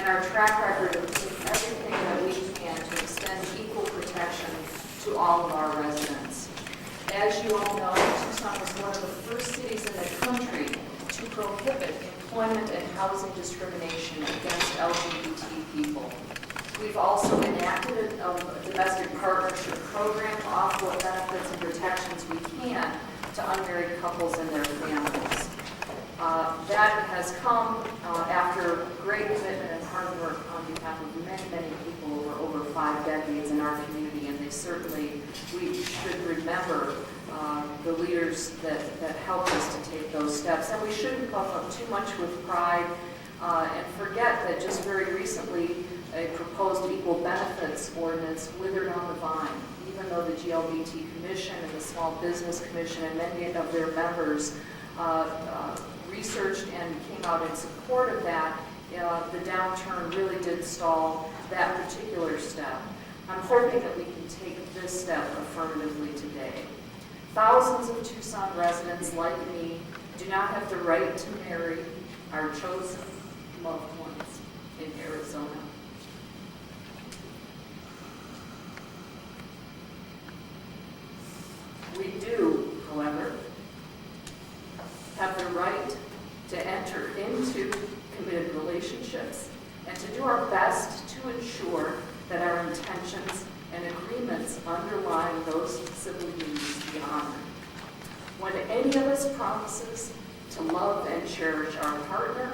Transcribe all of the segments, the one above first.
and our track record of doing everything that we can to extend equal protection to all of our residents. As you all know, Tucson was one of the first cities in the country to prohibit employment and housing discrimination against LGBT people. We've also enacted a domestic partnership program to offer what benefits and protections we can to unmarried couples and their families. That has come after great commitment and hard work on behalf of many, many people over 5 decades in our community, and we should remember the leaders that helped us to take those steps. And we shouldn't puff up too much with pride and forget that just very recently a proposed equal benefits ordinance withered on the vine, even though the GLBT Commission and the Small Business Commission and many of their members researched and came out in support of that. The downturn really did stall that particular step. I'm hoping that we can take this step affirmatively today. Thousands of Tucson residents like me do not have the right to marry our chosen loved ones in Arizona. We do, however, have the right to enter into committed relationships and to do our best to ensure that our intentions and agreements underlying those civil unions be honored. When any of us promises to love and cherish our partner,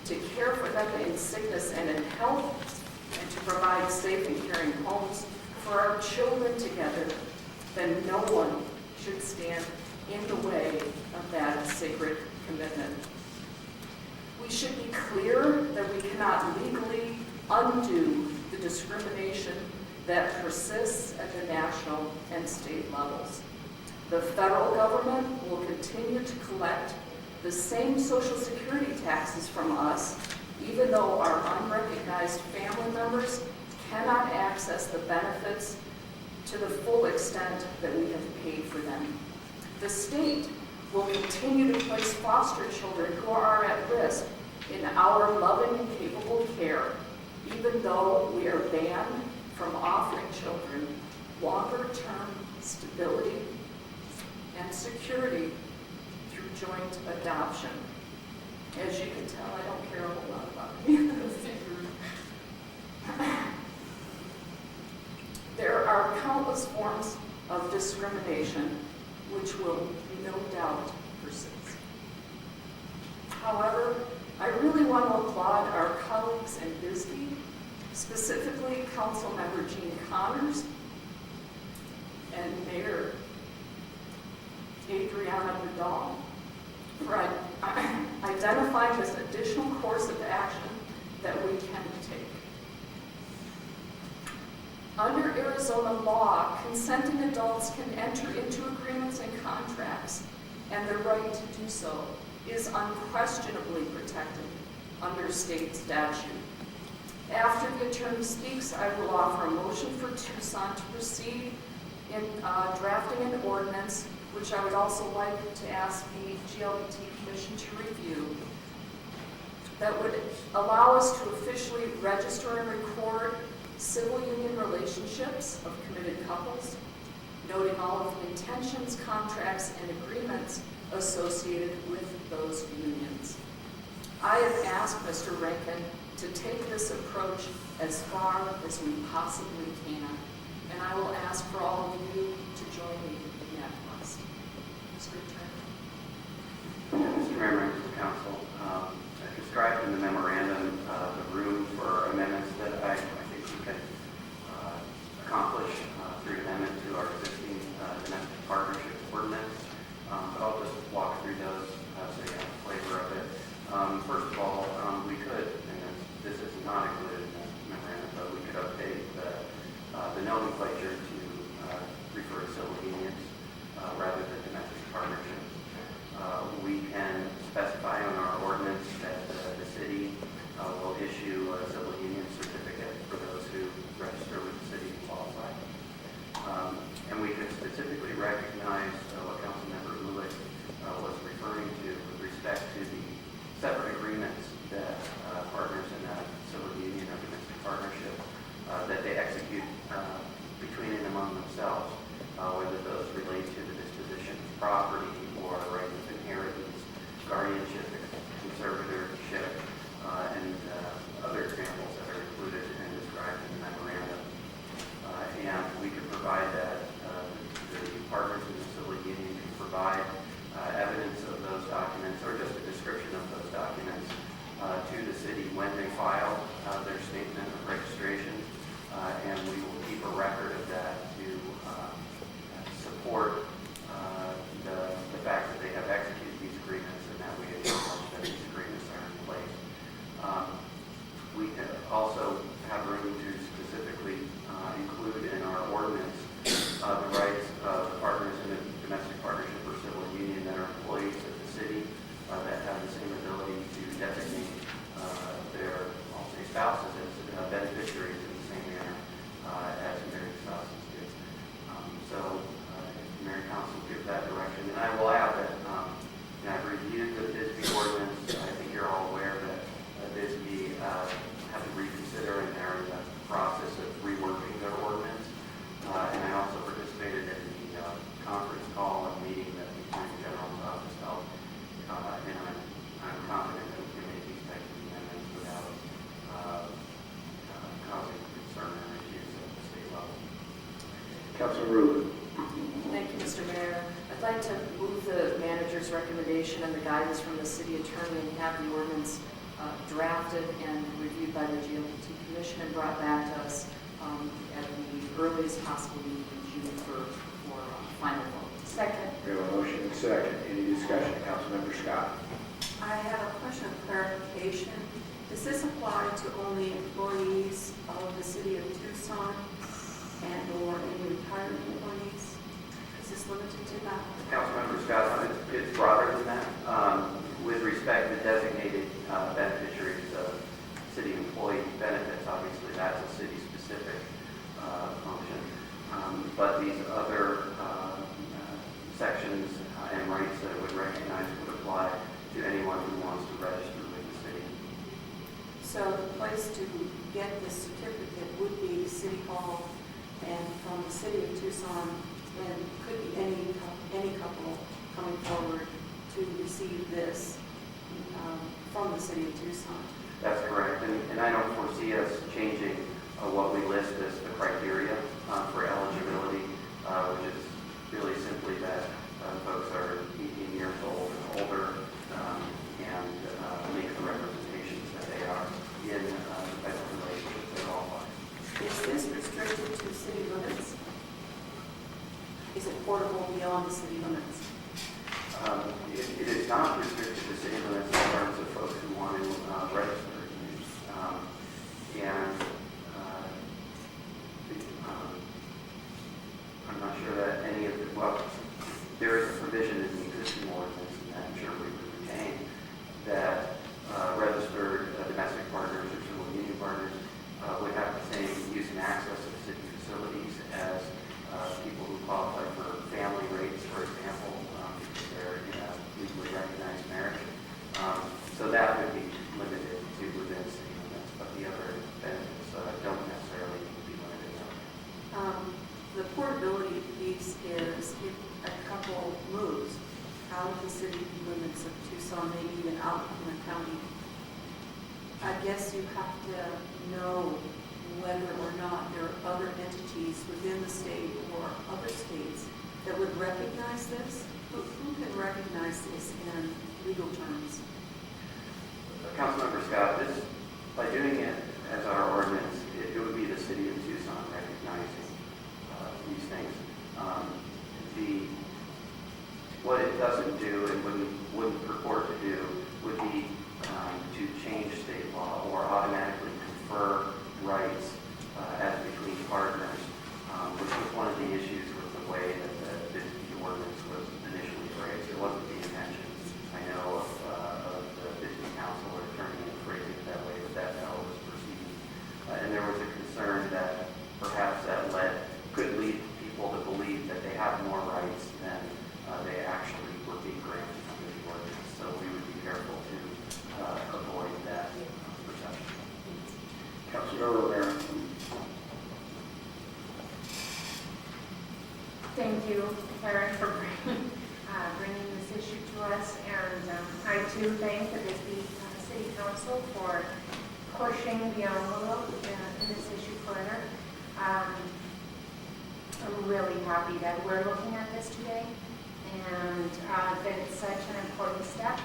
to care for them in sickness and in health, and to provide safe and caring homes for our children together, then no one should stand in the way of that sacred commitment. We should be clear that we cannot legally undo the discrimination that persists at the national and state levels. The federal government will continue to collect the same Social Security taxes from us, even though our unrecognized family members cannot access the benefits to the full extent that we have paid for them. The state will continue to place foster children who are at risk in our loving and capable care, even though we are banned from offering children longer-term stability and security through joint adoption. As you can tell, I don't care a whole lot about any of those things. There are countless forms of discrimination which will no doubt persist. However, I really want to applaud our colleagues in Bisbee, specifically Councilmember Jean Connors and Mayor Adriana Vidal, for identifying this additional course of action that we can take. Under Arizona law, consenting adults can enter into agreements and contracts, and their right to do so is unquestionably protected under state statute. After the attorney speaks, I will offer a motion for Tucson to proceed in drafting an ordinance, which I would also like to ask the GLBT Commission to review, that would allow us to officially register and record civil union relationships of committed couples, noting all of the intentions, contracts, and agreements associated with those unions. I have asked Mr. Rankin to take this approach as far as we possibly can, and I will ask for all of you to join me in that quest. Mr. Attorney. Mr. Mayor, members of council, I described in the memorandum the room for amendments that I think we can accomplish through amendment to our existing domestic partnership ordinance. But I'll just walk through those so you have a flavor of it. First of all, we could, and this is not included in the memorandum, but we could update the nomenclature to refer to civil unions. when they file their statement of registration, and we will keep a record of that to support the fact that they have executed these agreements and that we acknowledge that these agreements are in place. We can also have room to specifically include in our ordinance the rights of partners in a domestic partnership or civil union that are employees of the city that have the same ability to designate their, I'll say, spouses as beneficiaries in the same manner as married spouses do. So if the Mayor and Council give that direction, and I will add that I've reviewed the Bisbee ordinance. I think you're all aware that Bisbee have to reconsider, and they're in the process of reworking their ordinance. And I also participated in the conference call and meeting that the Attorney General's office held. And I'm confident that we can make these types of amendments without causing concern or issues at the state level. Councilor Rubin. Thank you, Mr. Mayor. I'd like to move the manager's recommendation and the guidance from the city attorney and have the ordinance drafted and reviewed by the GLPT Commission and brought back to us at the earliest possible meeting in June for final vote. Second. We have a motion and a second. Any discussion? Councilmember Scott. I have a question of clarification. Does this apply to only employees of the city of Tucson and/or any retired employees? Is this limited to that? Councilmember Scott, it's broader than that. With respect to designated beneficiaries of city employee benefits, obviously that's a city-specific function. But these other sections and rights that it would recognize would apply to anyone who wants to register with the city. So the place to get this certificate would be City Hall, and from the city of Tucson, and could be any couple coming forward to receive this from the city of Tucson. That's correct, and I don't foresee us changing what we list as the criteria for eligibility, which is really simply that folks are 18 years old and older and make the representations that they are in the type of relationship they qualify. Is this restricted to city limits? Is it portable beyond the city limits? It is not restricted to city limits in terms of folks who want to register. I'm not sure that any of the, well, there is a provision in the existing ordinance, and I'm sure we would retain, that registered domestic partners or civil union partners would have the same use and access to city facilities as people who qualify for family rates, for example, because they're in a legally recognized marriage. So that would be limited to within city limits, but the other benefits don't necessarily need to be limited. The portability piece is if a couple moves out of the city limits of Tucson, maybe even out from the county, I guess you have to know whether or not there are other entities within the state or other states that would recognize this. Who can recognize this in legal terms? Councilmember Scott, by doing it as our ordinance, it would be the city of Tucson recognizing these things. What it doesn't do and wouldn't purport to do would be to change state law or automatically confer rights as between partners, which was one of the issues with the way that the ordinance was initially phrased. It wasn't the intention, I know, of the Bisbee Council or attorney in phrasing it that way, but that's how it was perceived. And there was a concern that perhaps that could lead people to believe that they have more rights than they actually were being granted under the ordinance. So we would be careful to avoid that perception. Councilor Romero. Thank you, Karen, for bringing this issue to us, and I too thank the Bisbee City Council for pushing the envelope in this issue further. I'm really happy that we're looking at this today, and that it's such an important step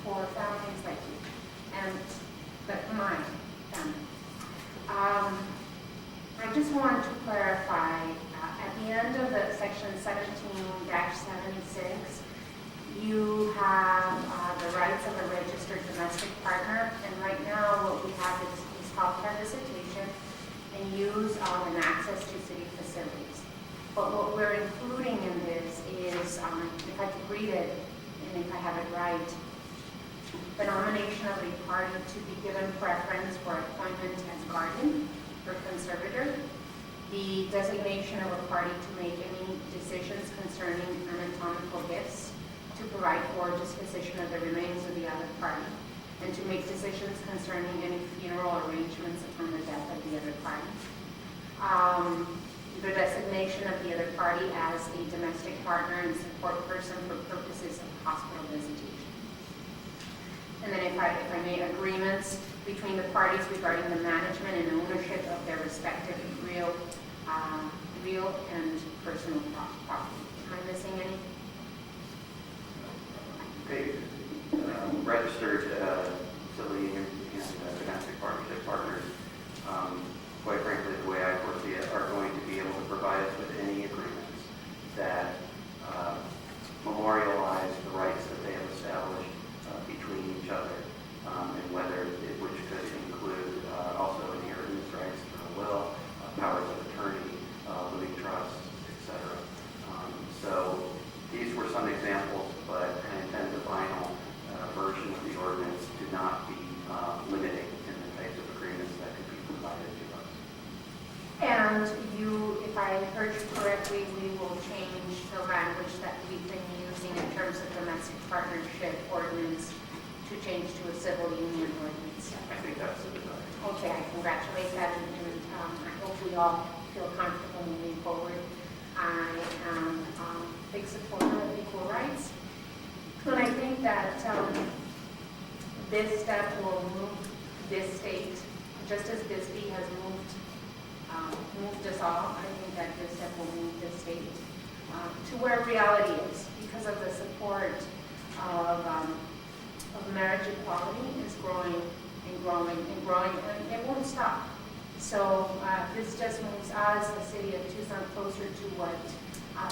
for families like you. And but my family. I just want to clarify, at the end of the section 17-76, you have the rights of a registered domestic partner, and right now what we have is healthcare visitation and use of and access to city facilities. But what we're including in this is, if I could read it, and if I have it right, the nomination of a party to be given preference for appointment as guardian or conservator, the designation of a party to make any decisions concerning anatomical gifts, to provide for disposition of the remains of the other party, and to make decisions concerning any funeral arrangements upon the death of the other party. The designation of the other party as a domestic partner and support person for purposes of hospital visitation. And then if I may, agreements between the parties regarding the management and ownership of their respective real and personal property. Am I missing any? Okay. Registered facility and domestic partnership partners, quite frankly, the way I foresee it, are going to be able to provide us with any agreements that memorialize the rights that they have established between each other, and which could include also inheritance rights through a will, powers of attorney, living trusts, etc. So these were some examples, but I intend the final version of the ordinance to not be limiting in the types of agreements that could be provided to us. And you, if I heard you correctly, we will change the language that we've been using in terms of domestic partnership ordinance to change to a civil union ordinance. I think that's the desire. Okay, I congratulate that, and I hope we all feel comfortable moving forward. I am a big supporter of equal rights, and I think that this step will move this state, just as Bisbee has moved us all. I think that this step will move this state to where reality is, because of the support of marriage equality is growing and growing and growing, and it won't stop. So this just moves us, the city of Tucson, closer to what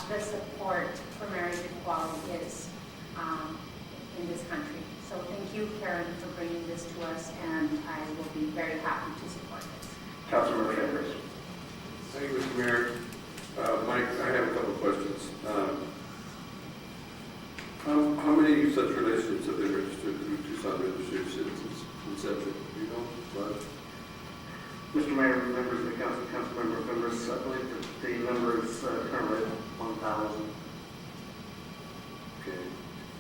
the support for marriage equality is in this country. So thank you, Karen, for bringing this to us, and I will be very happy to support this. Councilmember Chambers. Thank you, Mr. Mayor. Mike, I have a couple of questions. How many such relationships have been registered through Tucson Registry of Citizens inception? Do you know? Rod? Mr. Mayor, members of the council, council members, I believe that the number is currently 1,000. Okay.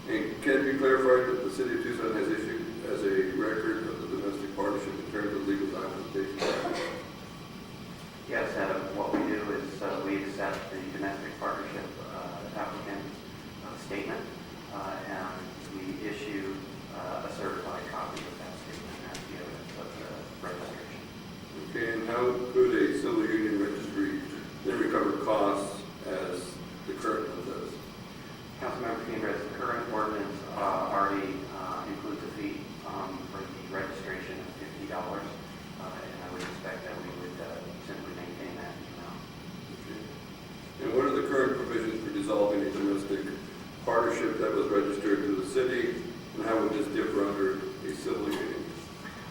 And can it be clarified that the city of Tucson has issued as a record of the domestic partnership in terms of legal documentation? Yes, what we do is we accept the domestic partnership applicant statement, and we issue a certified copy of that statement as the evidence of the registration. Okay, and how could a civil union registry then recover costs as the current one does? Councilmember Figueres, the current ordinance already includes a fee for the registration of $50, and I would expect that we would simply maintain that amount. Okay. And what are the current provisions for dissolving a domestic partnership that was registered to the city, and how would this differ under a civil union?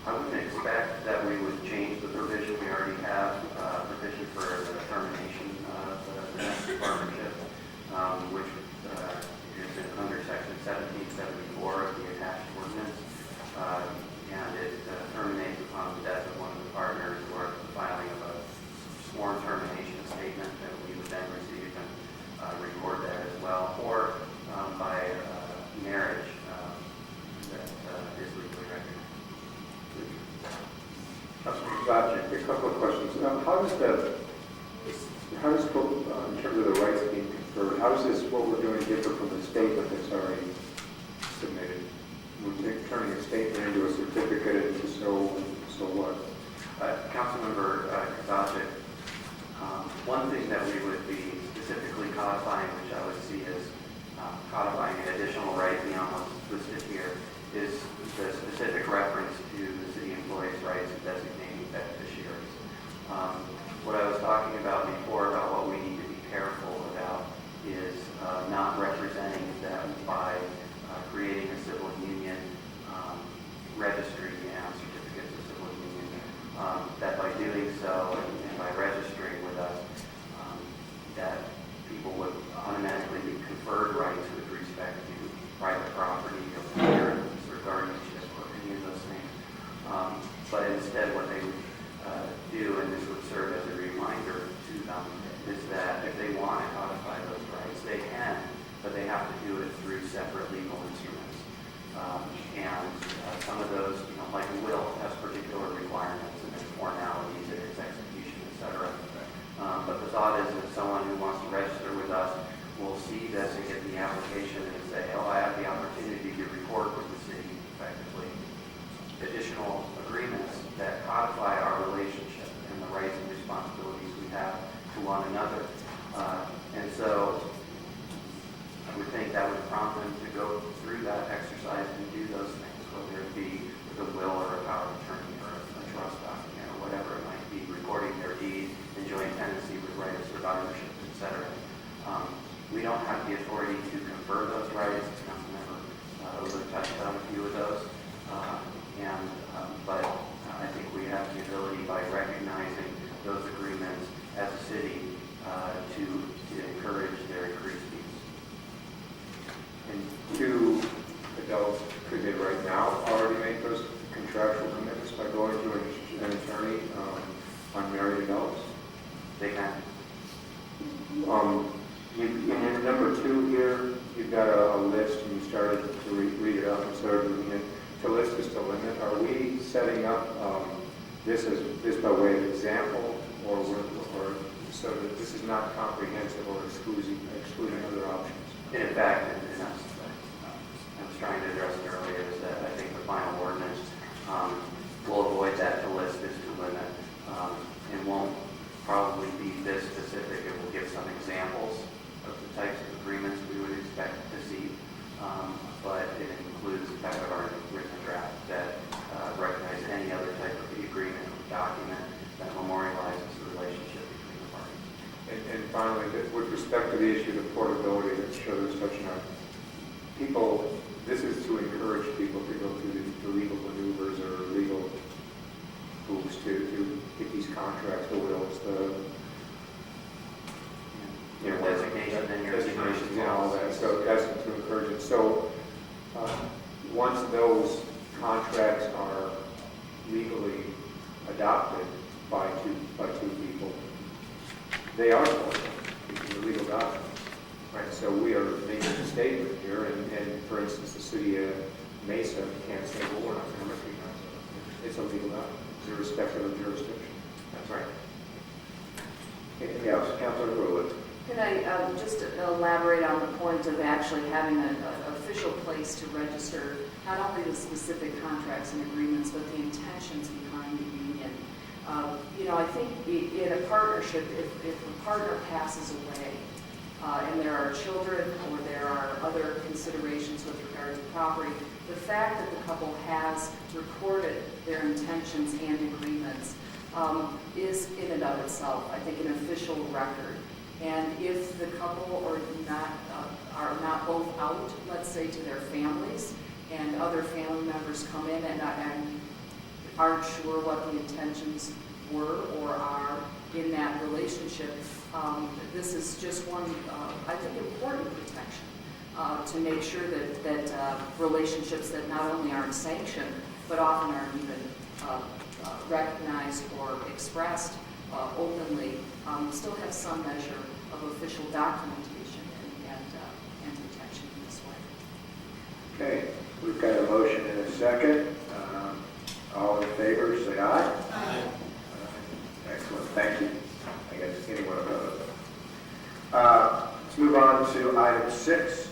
I wouldn't expect that we would change the provision. We already have a provision for the termination of the domestic partnership, which is under section 1774 of the attached ordinance, and it terminates upon the death of one of the partners or the filing of a sworn termination statement that we would then receive and record that as well, or by marriage that is legally recognized. Councilmember Kovacic, a couple of questions. How does in terms of the rights being conferred, how does this, what we're doing, differ from the statement that's already submitted? We're turning a statement into a certificate into so what? Councilmember Kovacic, one thing that we would be specifically codifying, which I would see as codifying an additional right beyond what's listed here, is the specific reference to the city employee through that exercise and do those things, whether it be with a will or a power of attorney or a trust document or whatever it might be, recording their deed, enjoying tenancy with right of survivorship, etc. We don't have the authority to confer those rights. Councilmember Oler touched on a few of those. But I think we have the ability by recognizing those agreements as a city to encourage their increased use. And two adults, could they right now already make those contractual commitments by going to an attorney, unmarried adults? They can. In your number 2 here, you've got a list, and you started to read it up and started reading it. To list is to limit. Are we setting up this by way of example, or so that this is not comprehensive or excluding other options? In fact, and that's I was trying to address it earlier, is that I think the final ordinance will avoid that. To list is to limit, and won't probably be this specific. It will give some examples of the types of agreements we would expect to see, but it includes kind of our written draft that recognize any other type of agreement or document that memorializes the relationship between the parties. And finally, with respect to the issue of portability that Shirley's touching on, people, this is to encourage people to go through the legal maneuvers or legal hoops to get these contracts, the wills, Your designation and your designations and all that. So that's to encourage it. So once those contracts are legally adopted by two people, they are legal documents. Right. So we are making a statement here, and for instance, the city of Mesa can't say, well, we're not going to recognize it. It's a legal document, irrespective of jurisdiction. That's right. Anything else? Councilor Rowland. Can I just elaborate on the point of actually having an official place to register not only the specific contracts and agreements, but the intentions behind the union? I think in a partnership, if a partner passes away and there are children or there are other considerations with regard to property, the fact that the couple has recorded their intentions and agreements is in and of itself, I think, an official record. And if the couple are not both out, let's say, to their families, and other family members come in and aren't sure what the intentions were or are in that relationship, this is just one, I think, important protection to make sure that relationships that not only aren't sanctioned, but often aren't even recognized or expressed openly, still have some measure of official documentation and protection in this way. Okay, we've got a motion and a second. All in favor, say aye. Aye. Excellent, thank you. I guess anyone opposed. Let's move on to item 6.